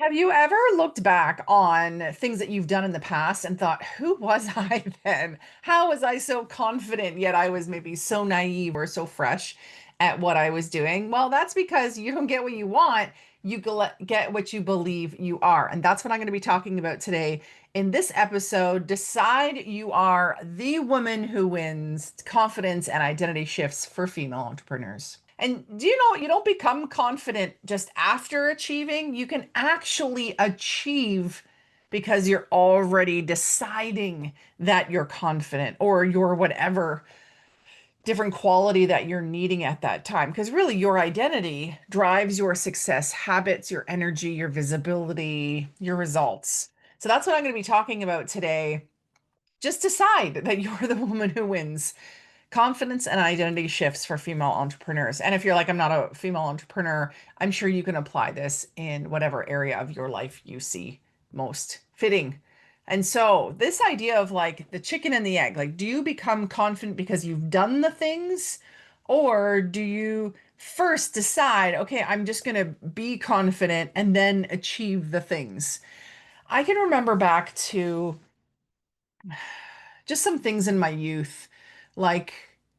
Have you ever looked back on things that you've done in the past and thought, who was I then? How was I so confident, yet I was maybe so naive or so fresh at what I was doing? Well, that's because you don't get what you want. Get what you believe you are. And that's what I'm going to be talking about today in this episode. Decide you are the woman who wins confidence and identity shifts for female entrepreneurs. And do you know you don't become confident just after achieving? You can actually achieve because you're already deciding that you're confident or you're whatever different quality that you're needing at that time. Because really, your identity drives your success, habits, your energy, your visibility, your results. So that's what I'm going to be talking about today. Just decide that you're the woman who wins. Confidence and identity shifts for female entrepreneurs. And if you're like, I'm not a female entrepreneur, I'm sure you can apply this in whatever area of your life you see most fitting. And so, this idea of like the chicken and the egg, like, do you become confident because you've done the things, or do you first decide, okay, I'm just going to be confident and then achieve the things? I can remember back to just some things in my youth, like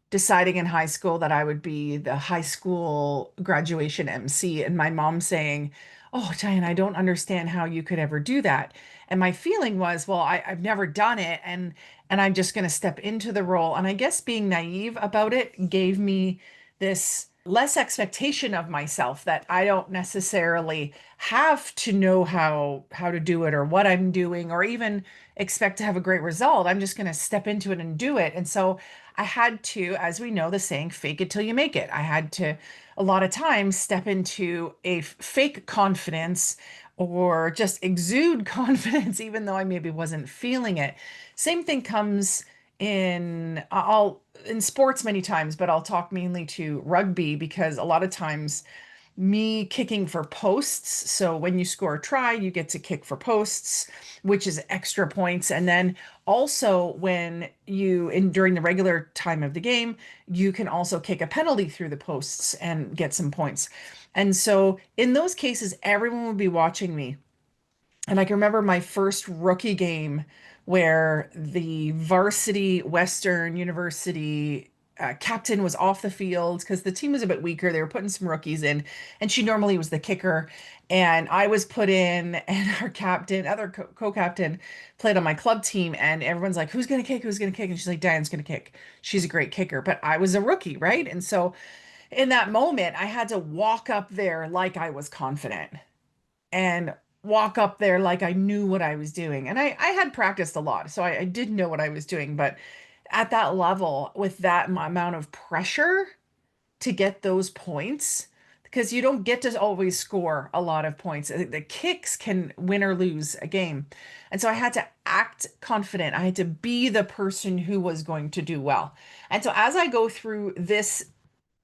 deciding in high school that I would be the high school graduation MC, and my mom saying, "Oh, Diane, I don't understand how you could ever do that." And my feeling was, well, I've never done it, and I'm just going to step into the role. And I guess being naive about it gave me this less expectation of myself that I don't necessarily have to know how to do it or what I'm doing or even expect to have a great result. I'm just going to step into it and do it. And so I had to, as we know, the saying, fake it till you make it. I had to, a lot of times, step into a fake confidence or just exude confidence, even though I maybe wasn't feeling it. Same thing comes in sports many times, but I'll talk mainly to rugby because a lot of times me kicking for posts. So when you score a try, you get to kick for posts, which is extra points. And then also when you in during the regular time of the game, you can also kick a penalty through the posts and get some points. And so in those cases, everyone would be watching me. And I can remember my first rookie game where the varsity Western University captain was off the field because the team was a bit weaker. They were putting some rookies in, and she normally was the kicker. And I was put in, and our captain, other co-captain, played on my club team. And everyone's like, "Who's going to kick? Who's going to kick?" And she's like, "Diane's going to kick. She's a great kicker." But I was a rookie, right? And so in that moment, I had to walk up there like I was confident and walk up there like I knew what I was doing. And I had practiced a lot, so I did know what I was doing. But at that level, with that amount of pressure to get those points, because you don't get to always score a lot of points. The kicks can win or lose a game. And so I had to act confident. I had to be the person who was going to do well. And so as I go through this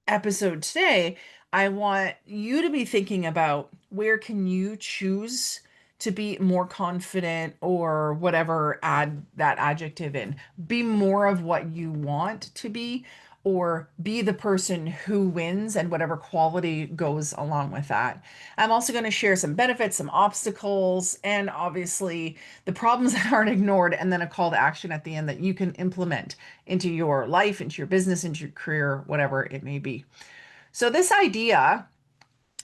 episode today, I want you to be thinking about where can you choose to be more confident or whatever add that adjective in. Be more of what you want to be or be the person who wins and whatever quality goes along with that. I'm also going to share some benefits, some obstacles, and obviously the problems that aren't ignored, and then a call to action at the end that you can implement into your life, into your business, into your career, whatever it may be. So, this idea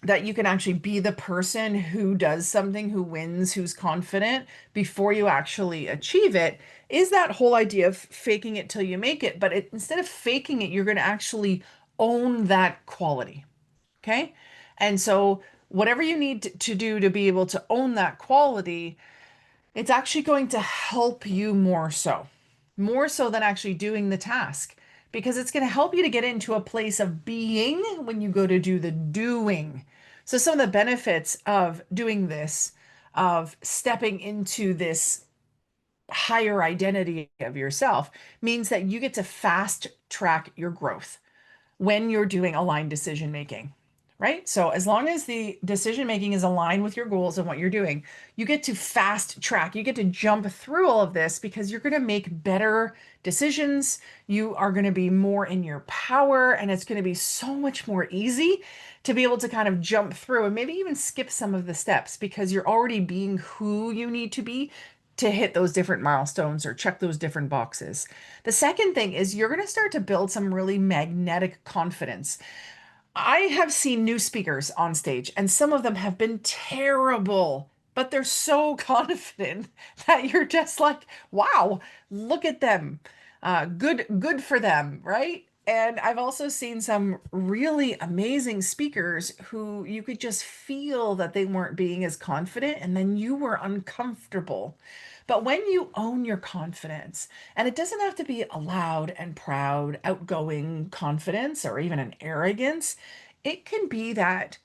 that you can actually be the person who does something, who wins, who's confident before you actually achieve it is that whole idea of faking it till you make it. But instead of faking it, you're going to actually own that quality. Okay. And so, whatever you need to do to be able to own that quality, it's actually going to help you more so than actually doing the task, because it's going to help you to get into a place of being when you go to do the doing. So, some of the benefits of doing this, of stepping into this higher identity of yourself, means that you get to fast track your growth when you're doing aligned decision making, right? So as long as the decision making is aligned with your goals and what you're doing, you get to fast track. You get to jump through all of this because you're going to make better decisions. You are going to be more in your power, and it's going to be so much more easy to be able to kind of jump through and maybe even skip some of the steps because you're already being who you need to hit those different milestones or check those different boxes. The second thing is you're going to start to build some really magnetic confidence. I have seen new speakers on stage, and some of them have been terrible, but they're so confident that you're just like, wow, look at them. Good for them, right? And I've also seen some really amazing speakers who you could just feel that they weren't being as confident, and then you were uncomfortable. But when you own your confidence, and it doesn't have to be a loud and proud, outgoing confidence or even an arrogance, it can be that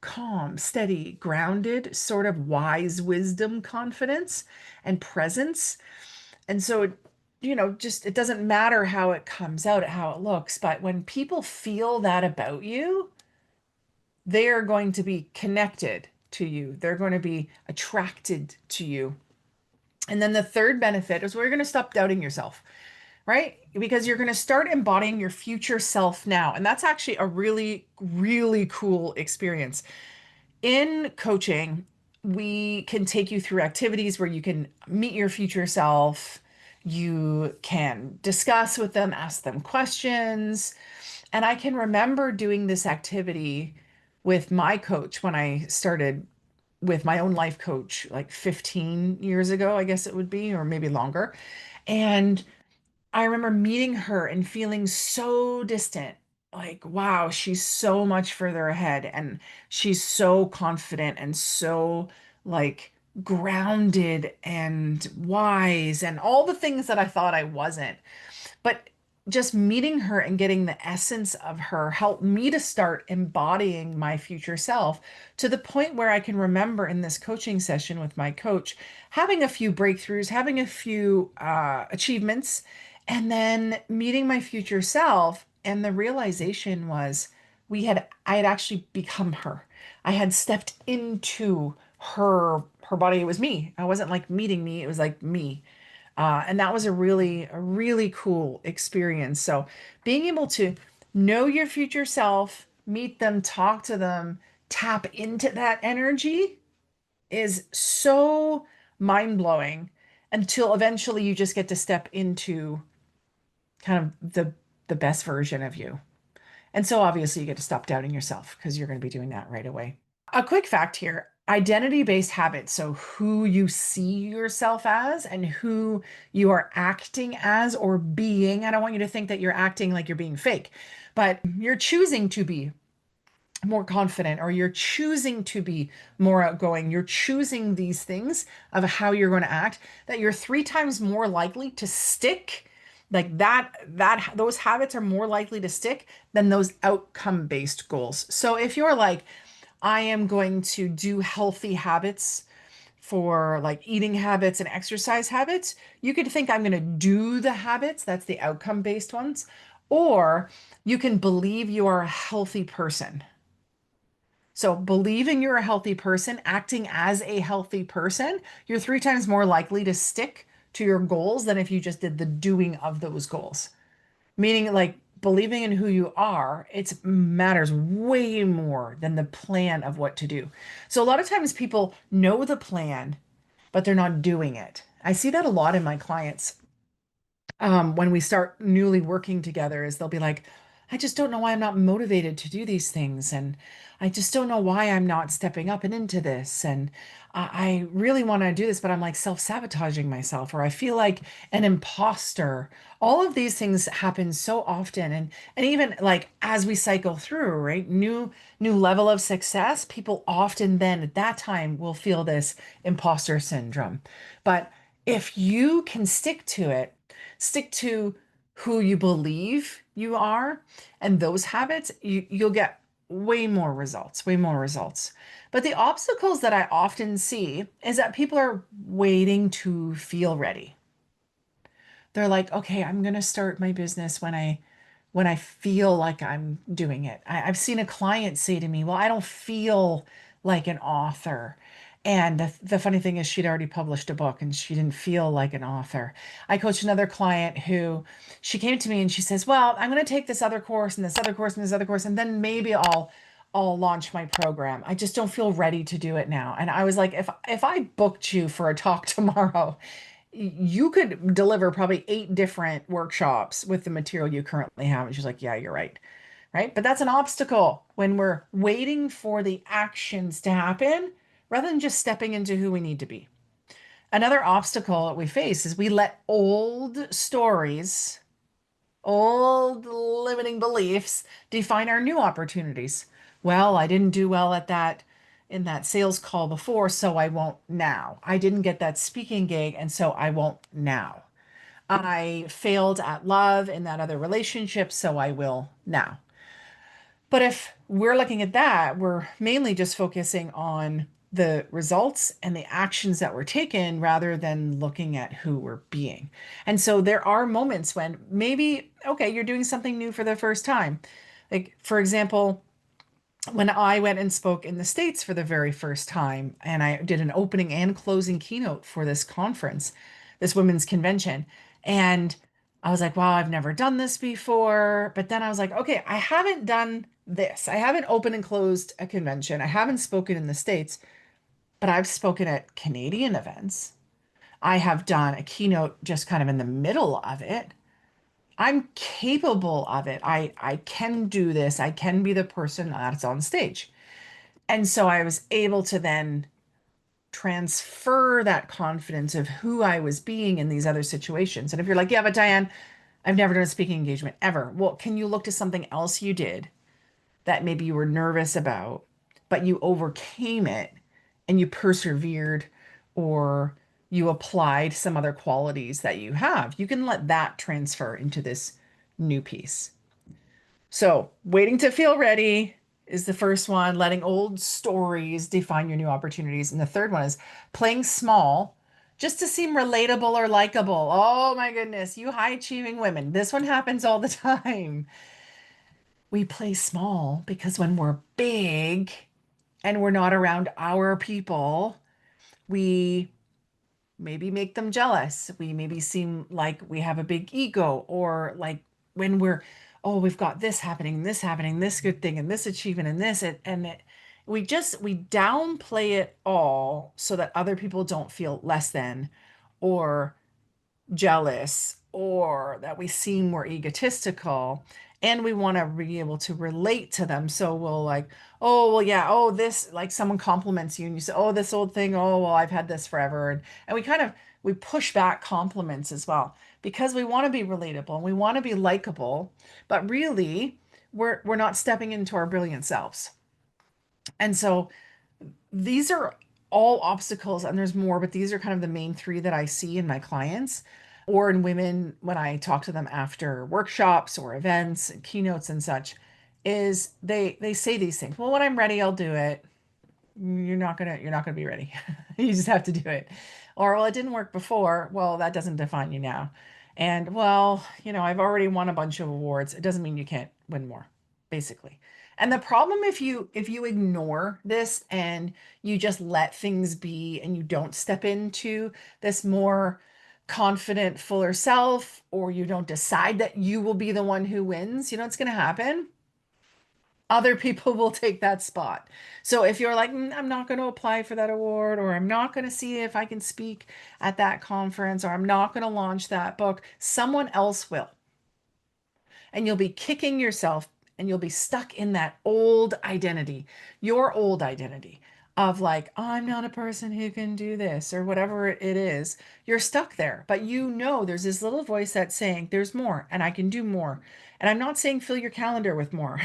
calm, steady, grounded, sort of wise wisdom confidence and presence. And so, just it doesn't matter how it comes out, how it looks, but when people feel that about you, they are going to be connected to you. They're going to be attracted to you. And then the third benefit is we're going to stop doubting yourself, right? Because you're going to start embodying your future self now. And that's actually a really, really cool experience. In coaching, we can take you through activities where you can meet your future self. You can discuss with them, ask them questions. And I can remember doing this activity with my coach when I started with my own life coach like 15 years ago, I guess it would be, or maybe longer. And I remember meeting her and feeling so distant. Like, wow, she's so much further ahead and she's so confident and so like grounded and wise and all the things that I thought I wasn't. But just meeting her and getting the essence of her helped me to start embodying my future self to the point where I can remember in this coaching session with my coach having a few breakthroughs, having a few achievements, and then meeting my future self. And the realization was I had actually become her. I had stepped into her body. It was me. I wasn't like meeting me, it was like me. And that was a really cool experience. So being able to know your future self, meet them, talk to them, tap into that energy is so mind blowing until eventually you just get to step into kind of the best version of you. And so obviously you get to stop doubting yourself because you're going to be doing that right away. A quick fact here, identity-based habits. So who you see yourself as and who you are acting as or being. I don't want you to think that you're acting like you're being fake, but you're choosing to be more confident or you're choosing to be more outgoing. You're choosing these things of how you're going to act that you're three times more likely to stick like that those habits are more likely to stick than those outcome based goals. So if you're like I am going to do healthy habits for like eating habits and exercise habits, you could think I'm going to do the habits, that's the outcome based ones, or you can believe you are a healthy person. So, believing you're a healthy person, acting as a healthy person, you're three times more likely to stick to your goals than if you just did the doing of those goals. Meaning, like believing in who you are, it matters way more than the plan of what to do. So, a lot of times people know the plan, but they're not doing it. I see that a lot in my clients when we start newly working together is they'll be like, I just don't know why I'm not motivated to do these things. And I just don't know why I'm not stepping up and into this. And I really want to do this, but I'm like self-sabotaging myself, or I feel like an imposter. All of these things happen so often. And even like as we cycle through, right? New level of success, people often then at that time will feel this imposter syndrome. But if you can stick to who you believe you are and those habits, you'll get way more results. But the obstacles that I often see is that people are waiting to feel ready. They're like, okay, I'm going to start my business when I feel like I'm doing it. I've seen a client say to me, well, I don't feel like an author. And the funny thing is, she'd already published a book and she didn't feel like an author. I coached another client who she came to me and she says, well, I'm going to take this other course and this other course and this other course, and then maybe I'll launch my program. I just don't feel ready to do it now. And I was like, if I booked you for a talk tomorrow, you could deliver probably 8 different workshops with the material you currently have. And she's like, yeah, you're right. Right. But that's an obstacle when we're waiting for the actions to happen rather than just stepping into who we need to be. Another obstacle that we face is we let old stories, old limiting beliefs define our new opportunities. Well, I didn't do well at that in that sales call before, so I won't now. I didn't get that speaking gig, and so I won't now. I failed at love in that other relationship, so I will now. But if we're looking at that, we're mainly just focusing on the results and the actions that were taken rather than looking at who we're being. And so there are moments when maybe, okay, you're doing something new for the first time. Like, for example, when I went and spoke in the States for the very first time, and I did an opening and closing keynote for this conference, this women's convention. And I was like, wow, I've never done this before. But then I was like, okay, I haven't done this. I haven't opened and closed a convention. I haven't spoken in the States, but I've spoken at Canadian events. I have done a keynote just kind of in the middle of it. I'm capable of it. I can do this. I can be the person that's on stage. And so I was able to then transfer that confidence of who I was being in these other situations. And if you're like, yeah, but Diane, I've never done a speaking engagement ever. Well, can you look to something else you did that maybe you were nervous about, but you overcame it and you persevered, or you applied some other qualities that you have? You can let that transfer into this new piece. So, waiting to feel ready is the first one, letting old stories define your new opportunities. And the third one is playing small just to seem relatable or likable. Oh my goodness, you high achieving women. This one happens all the time. We play small because when we're big and we're not around our people, we maybe make them jealous. We maybe seem like we have a big ego, or like when we're, oh, we've got this happening, this good thing, and this achievement, and this, we downplay it all so that other people don't feel less than, or jealous, or that we seem more egotistical, and we want to be able to relate to them. So we'll like, oh well, yeah, oh this, like someone compliments you and you say, oh, this old thing, oh well, I've had this forever. And we kind of, we push back compliments as well because we want to be relatable and we want to be likable, but really we're not stepping into our brilliant selves. And so these are all obstacles, and there's more, but these are kind of the main three that I see in my clients or in women when I talk to them after workshops or events and keynotes and such, is they say these things. Well, when I'm ready, I'll do it. You're not gonna be ready. You just have to do it. Or, well, it didn't work before. Well, that doesn't define you now. And well, I've already won a bunch of awards. It doesn't mean you can't win more, basically. And the problem, if you ignore this and you just let things be and you don't step into this more confident, fuller self, or you don't decide that you will be the one who wins, what's going to happen? Other people will take that spot. So if you're like, I'm not going to apply for that award, or I'm not going to see if I can speak at that conference, or I'm not going to launch that book, someone else will. And you'll be kicking yourself and you'll be stuck in that old identity, your old identity of like, oh, I'm not a person who can do this or whatever it is. You're stuck there, but there's this little voice that's saying, there's more and I can do more. And I'm not saying fill your calendar with more.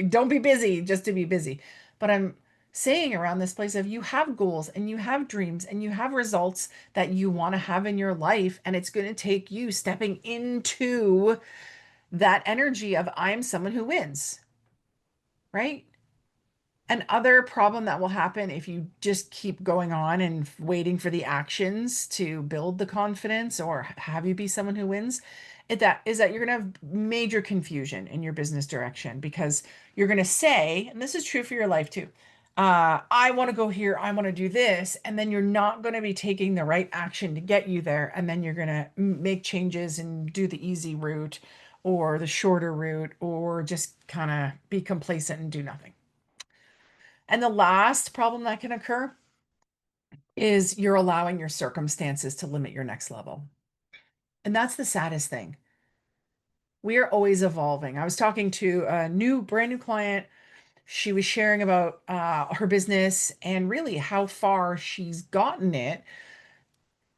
Don't be busy just to be busy. But I'm saying around this place of you have goals and you have dreams and you have results that you want to have in your life. And it's going to take you stepping into that energy of I'm someone who wins, right? Another problem that will happen if you just keep going on and waiting for the actions to build the confidence or have you be someone who wins, is that you're going to have major confusion in your business direction, because you're going to say, and this is true for your life too, I want to go here, I want to do this, and then you're not going to be taking the right action to get you there, and then you're going to make changes and do the easy route or the shorter route, or just kind of be complacent and do nothing. And the last problem that can occur is you're allowing your circumstances to limit your next level. And that's the saddest thing. We are always evolving. I was talking to a brand new client. She was sharing about her business and really how far she's gotten it.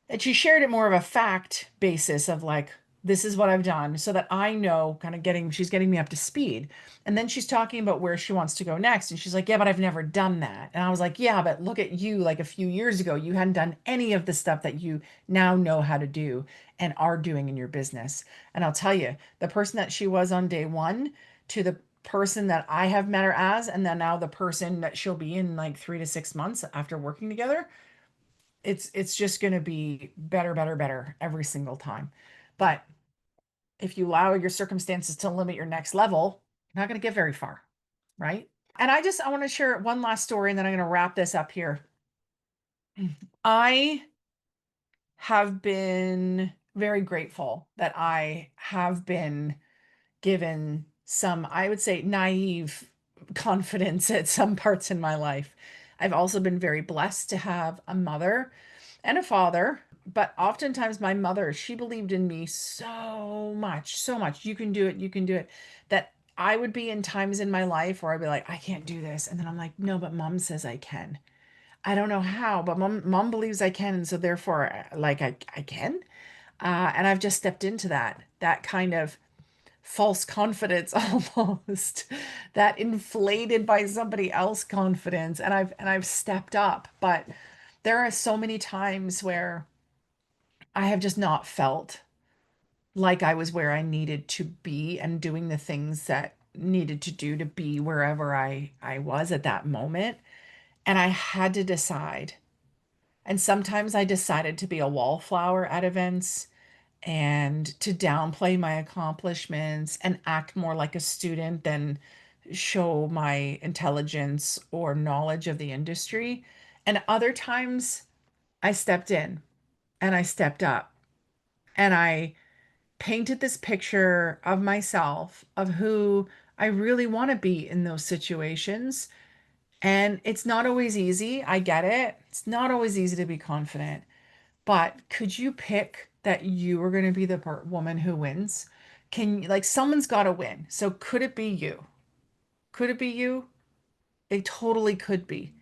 And she shared it more of a fact basis of like, this is what I've done so that I know kind of she's getting me up to speed. And then she's talking about where she wants to go next. And she's like, yeah, but I've never done that. And I was like, yeah, but look at you. Like a few years ago, you hadn't done any of the stuff that you now know how to do and are doing in your business. And I'll tell you, the person that she was on day one to the person that I have met her as, and then now the person that she'll be in like 3 to 6 months after working together, it's just going to be better, better, better every single time. But if you allow your circumstances to limit your next level, you're not going to get very far, right? And I want to share one last story and then I'm going to wrap this up here. I have been very grateful that I have been given some, I would say, naive confidence at some parts in my life. I've also been very blessed to have a mother and a father, but oftentimes my mother, she believed in me so much, so much. You can do it, you can do it. That I would be in times in my life where I'd be like, I can't do this. And then I'm like, no, but mom says I can. I don't know how, but mom believes I can. And so therefore, like I can. And I've just stepped into that kind of false confidence almost, that inflated by somebody else confidence. And I've stepped up. But there are so many times where I have just not felt like I was where I needed to be and doing the things that needed to do to be wherever I was at that moment. And I had to decide. And sometimes I decided to be a wallflower at events and to downplay my accomplishments and act more like a student than show my intelligence or knowledge of the industry. And other times I stepped in and I stepped up and I painted this picture of myself, of who I really want to be in those situations. And it's not always easy. I get it. It's not always easy to be confident. But could you pick that you are going to be the woman who wins? Like, someone's got to win. So could it be you? Could it be you? It totally could be.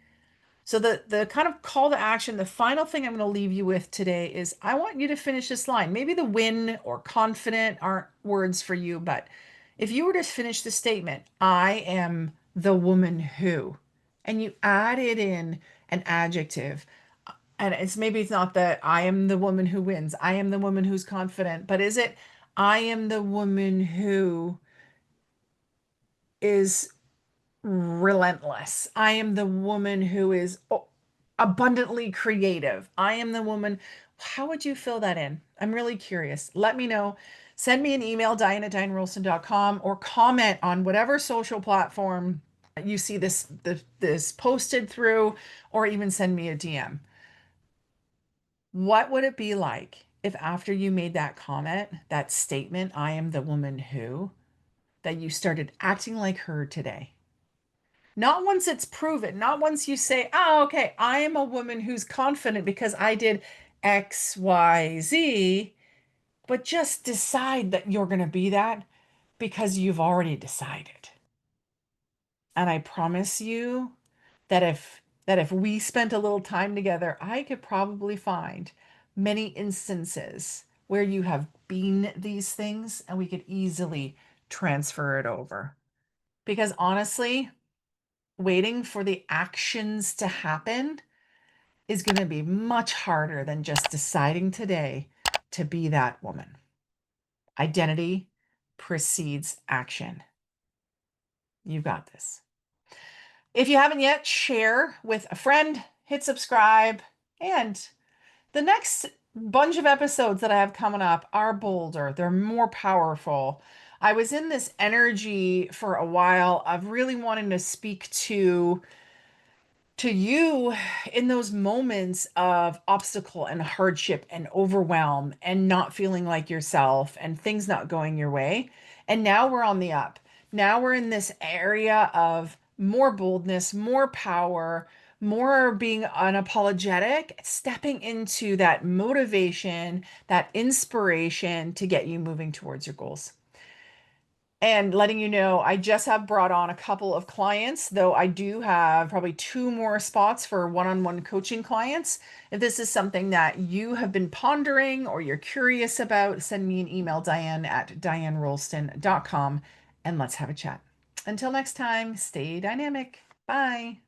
So the kind of call to action, the final thing I'm going to leave you with today is I want you to finish this line. Maybe the win or confident aren't words for you, but if you were to finish the statement, I am the woman who, and you added in an adjective, and maybe it's not that I am the woman who wins, I am the woman who's confident, but is it I am the woman who is relentless. I am the woman who is abundantly creative. I am the woman. How would you fill that in? I'm really curious. Let me know. Send me an email, diane@dianerolston.com, or comment on whatever social platform you see this posted through, or even send me a DM. What would it be like if after you made that comment, that statement, I am the woman who, that you started acting like her today? Not once it's proven, not once you say, oh, okay, I am a woman who's confident because I did X, Y, Z, but just decide that you're going to be that because you've already decided. And I promise you that if we spent a little time together, I could probably find many instances where you have been these things and we could easily transfer it over. Because honestly, waiting for the actions to happen is going to be much harder than just deciding today to be that woman. Identity precedes action. You've got this. If you haven't yet, share with a friend, hit subscribe, and the next bunch of episodes that I have coming up are bolder. They're more powerful. I was in this energy for a while of really wanting to speak to you in those moments of obstacle and hardship and overwhelm and not feeling like yourself and things not going your way. And now we're on the up. Now we're in this area of more boldness, more power, more being unapologetic, stepping into that motivation, that inspiration to get you moving towards your goals. And letting you know, I just have brought on a couple of clients, though I do have probably two more spots for one-on-one coaching clients. If this is something that you have been pondering or you're curious about, send me an email, diane@dianerolston.com, and let's have a chat. Until next time, stay dynamic. Bye.